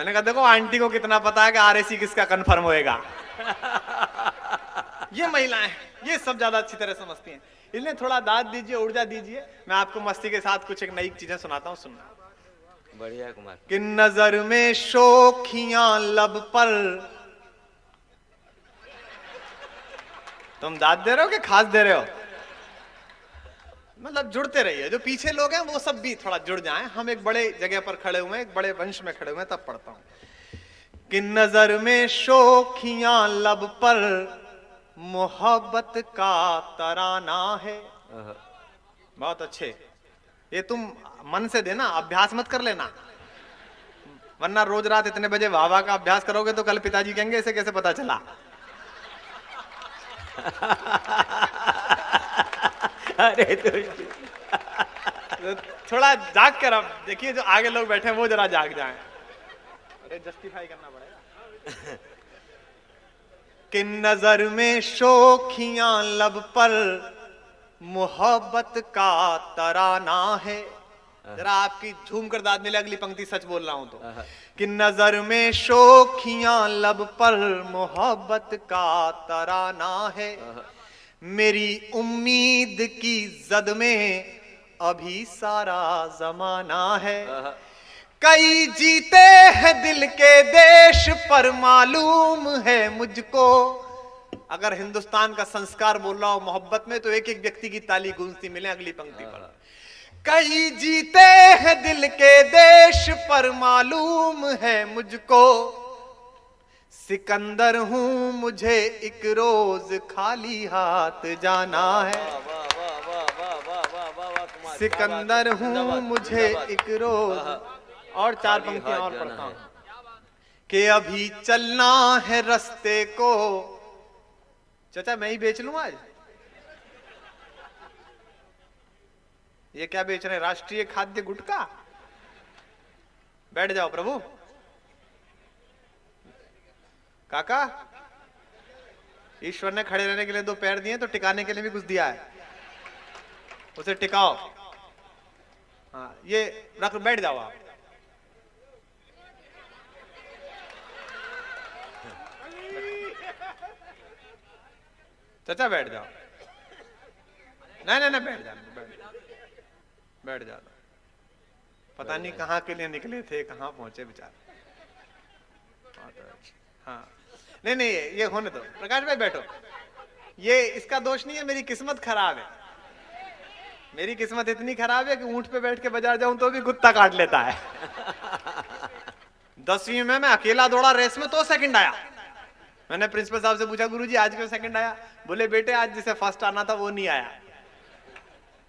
मैंने कहा देखो आंटी को कितना पता है कि आरएसी किसका कंफर्म होएगा। ये महिलाएं ये सब ज्यादा अच्छी तरह समझती हैं, इसलिए थोड़ा दाद दीजिए, ऊर्जा दीजिए। मैं आपको मस्ती के साथ कुछ एक नई चीजें सुनाता हूँ, सुनना। बढ़िया कुमार। कि नजर में शोखियां लब पर, तुम दाद दे रहे हो कि खास दे रहे हो? मतलब जुड़ते रहिए, जो पीछे लोग हैं वो सब भी थोड़ा जुड़ जाएं। हम एक बड़े जगह पर खड़े हुए हैं, एक बड़े वंश में खड़े हुए हैं, तब पढ़ता हूं कि नजर में शोखियां लब पर मोहब्बत का तराना है। बहुत अच्छे, ये तुम मन से देना, अभ्यास मत कर लेना, वरना रोज रात इतने बजे वाह वाह का अभ्यास करोगे तो कल पिताजी कहेंगे इसे कैसे पता चला। अरे तो थोड़ा जाग कर, अब देखिए जो आगे लोग बैठे हैं वो जरा जाग जाएं। अरे जस्टिफाई करना पड़ेगा। कि नजर में शोखियां लब पर मोहब्बत का तराना है। जरा आपकी झूम कर दाद मिले, अगली पंक्ति सच बोल रहा हूं तो। कि नजर में शोखियां लब पर मोहब्बत का तराना है। मेरी उम्मीद की जद में अभी सारा जमाना है। कई जीते हैं दिल के देश पर मालूम है मुझको। अगर हिंदुस्तान का संस्कार बोल रहा हो मोहब्बत में तो एक एक व्यक्ति की ताली गूंजती मिले अगली पंक्ति पर। कई जीते हैं दिल के देश पर मालूम है मुझको। सिकंदर हूं मुझे एक रोज खाली हाथ जाना है। सिकंदर हूं मुझे एक रोज। और चार पंक्तियां और पढ़ता हूं कि अभी चलना है रास्ते को। चाचा मैं ही बेच लूं आज। ये क्या बेच रहे हैं? राष्ट्रीय खाद्य गुटखा। बैठ जाओ प्रभु। काका, ईश्वर ने खड़े रहने के लिए दो पैर दिए तो टिकाने के लिए भी कुछ दिया है, उसे टिकाओ। हाँ ये रख, बैठ जाओ आप। चाचा बैठ जाओ। नहीं बैठ जाओ, बैठ जाओ। पता नहीं कहाँ के लिए निकले थे, कहाँ पहुंचे बेचारे। हाँ नहीं ये होने दो। प्रकाश भाई बैठो। ये इसका दोष नहीं है, मेरी किस्मत खराब है। मेरी किस्मत इतनी खराब है कि ऊंट पे बैठ के बाजार जाऊं तो भी कुत्ता काट लेता है। 10वीं में मैं अकेला दौड़ा रेस में तो सेकंड आया। मैंने प्रिंसिपल साहब से पूछा गुरुजी आज क्यों सेकंड आया? बोले बेटे आज जिसे फर्स्ट आना था वो नहीं आया।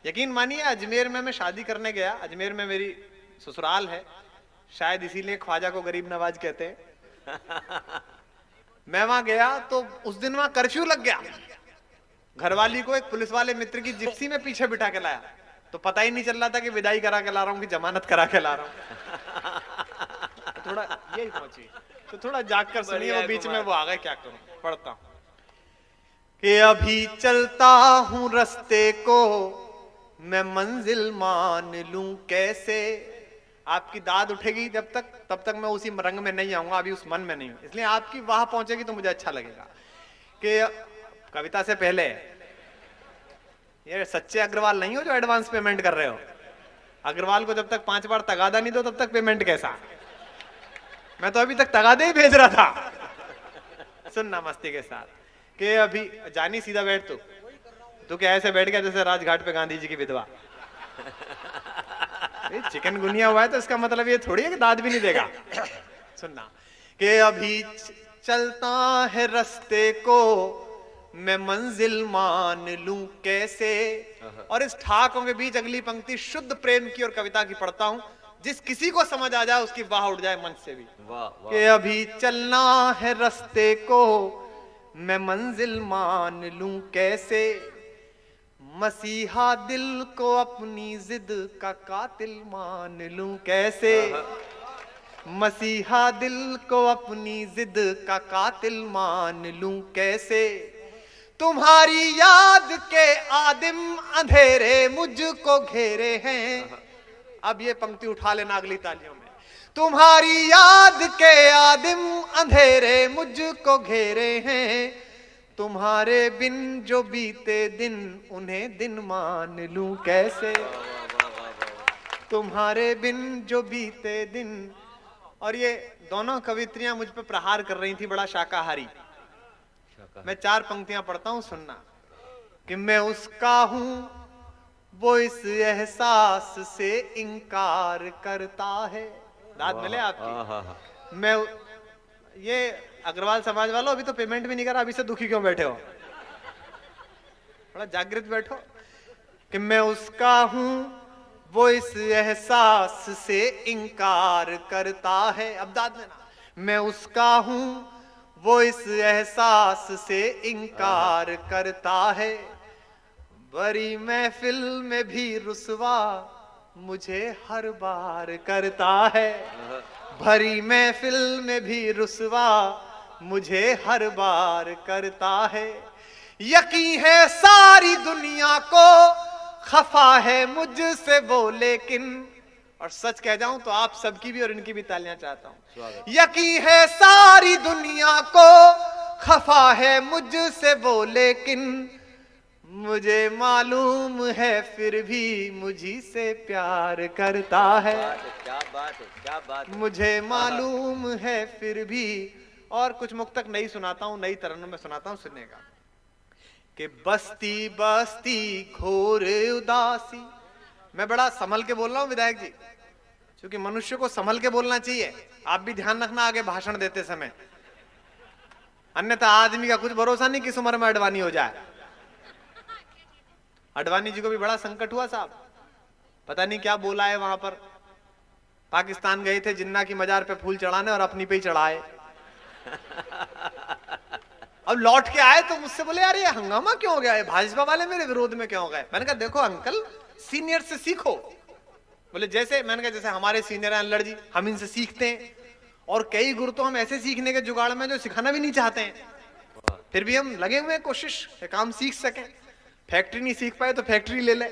यकीन मानिए अजमेर में मैं शादी करने गया। अजमेर में मेरी ससुराल है, शायद इसीलिए ख्वाजा को गरीब नवाज कहते हैं। मैं वहां गया तो उस दिन वहां कर्फ्यू लग गया। घरवाली को एक पुलिस वाले मित्र की जिप्सी में पीछे बिठा के लाया तो पता ही नहीं चल रहा था कि विदाई करा के ला रहा हूं कि जमानत करा के ला रहा हूं। तो थोड़ा यही पहुंची तो थोड़ा जाग कर सुनिए। वो बीच में वो आ गए, क्या करूं। पढ़ता हूं कि अभी चलता हूं रास्ते को मैं मंजिल मान लूं कैसे। आपकी दाद उठेगी जब तक, तब तक मैं उसी रंग में नहीं आऊंगा, अभी उस मन में नहीं हूं। इसलिए आपकी वहां पहुंचेगी तो मुझे अच्छा लगेगा। कि कविता से पहले ये सच्चे अग्रवाल नहीं हो जो एडवांस पेमेंट कर रहे हो। अग्रवाल को जब तक 5 बार तगादा नहीं दो तब तक पेमेंट कैसा। मैं तो अभी तक तगादे ही भेज रहा था। सुनना मस्ती के साथ कि अभी जानी सीधा बैठ तू क्या ऐसे बैठ गया जैसे राजघाट पे गांधी जी की विधवा। चिकन गुनिया हुआ है तो इसका मतलब ये थोड़ी है कि दाद भी नहीं देगा। सुनना कि अभी चलता है रास्ते को मैं मंजिल मान लूं कैसे। और इस ठाकों के बीच अगली पंक्ति शुद्ध प्रेम की और कविता की पढ़ता हूं, जिस किसी को समझ आ जाए उसकी वाह उठ जाए मन से भी। कि अभी चलना है रास्ते को मैं मंजिल मान लूं कैसे। मसीहा दिल को अपनी जिद का कातिल मान लूं कैसे। मसीहा दिल को अपनी जिद का कातिल मान लूं कैसे। तुम्हारी याद के आदिम अंधेरे मुझको घेरे हैं। अब ये पंक्ति उठा लेना अगली तालियों में। तुम्हारी याद के आदिम अंधेरे मुझको घेरे हैं, तुम्हारे बिन जो बीते दिन उन्हें दिन मान लूं कैसे, तुम्हारे बिन जो बीते दिन। और ये दोनों कवित्रियां मुझ पे प्रहार कर रही थी, बड़ा शाकाहारी। मैं 4 पंक्तियां पढ़ता हूं, सुनना। कि मैं उसका हूं वो इस एहसास से इनकार करता है। दाद मिले आपकी। मैं ये अग्रवाल समाज वालों, अभी तो पेमेंट भी नहीं करा, अभी से दुखी क्यों बैठे हो? थोड़ा जागृत बैठो। कि मैं उसका हूं वो इस एहसास से इनकार करता है। अब दाद देना। मैं उसका हूं वो इस एहसास से इनकार करता है, बड़ी महफिल में भी रुसवा मुझे हर बार करता है, भरी महफिल में भी रुसवा मुझे हर बार करता है। यकीन है सारी दुनिया को खफा है मुझसे वो लेकिन, और सच कह जाऊं तो आप सबकी भी और इनकी भी तालियां चाहता हूं। यकीन है सारी दुनिया को खफा है मुझसे वो लेकिन, मुझे मालूम है फिर भी मुझी से प्यार करता है। क्या बात है, क्या बात है। मुझे मालूम है फिर भी। और कुछ मुक्तक नई सुनाता हूं, नई तरन्नुम में सुनाता हूं, सुनेगा। कि बस्ती बस्ती घोर उदासी। मैं बड़ा संभल के बोल रहा हूं विधायक जी, क्योंकि मनुष्य को संभल के बोलना चाहिए। आप भी ध्यान रखना आगे भाषण देते समय, अन्यथा आदमी का कुछ भरोसा नहीं किस उम्र में अडवाणी हो जाए। अडवाणी जी को भी बड़ा संकट हुआ साहब, पता नहीं क्या बोला है वहां पर। पाकिस्तान गए थे जिन्ना की मजार पे फूल चढ़ाने और अपनी पे ही चढ़ाए। अब लौट के आए तो मुझसे बोले यार ये हंगामा क्यों हो गया है, भाजपा वाले मेरे विरोध में क्यों हो गए। मैंने कहा देखो अंकल, सीनियर से सीखो। बोले जैसे? मैंने कहा जैसे हमारे सीनियर हैं अल्लड़ जी, हम इनसे सीखते हैं, और कई गुरु तो हम ऐसे सीखने के जुगाड़ में जो सिखाना भी नहीं चाहते हैं, फिर भी हम लगे हुए हैं कोशिश काम सीख सकें। फैक्ट्री नहीं सीख पाए तो फैक्ट्री ले ले।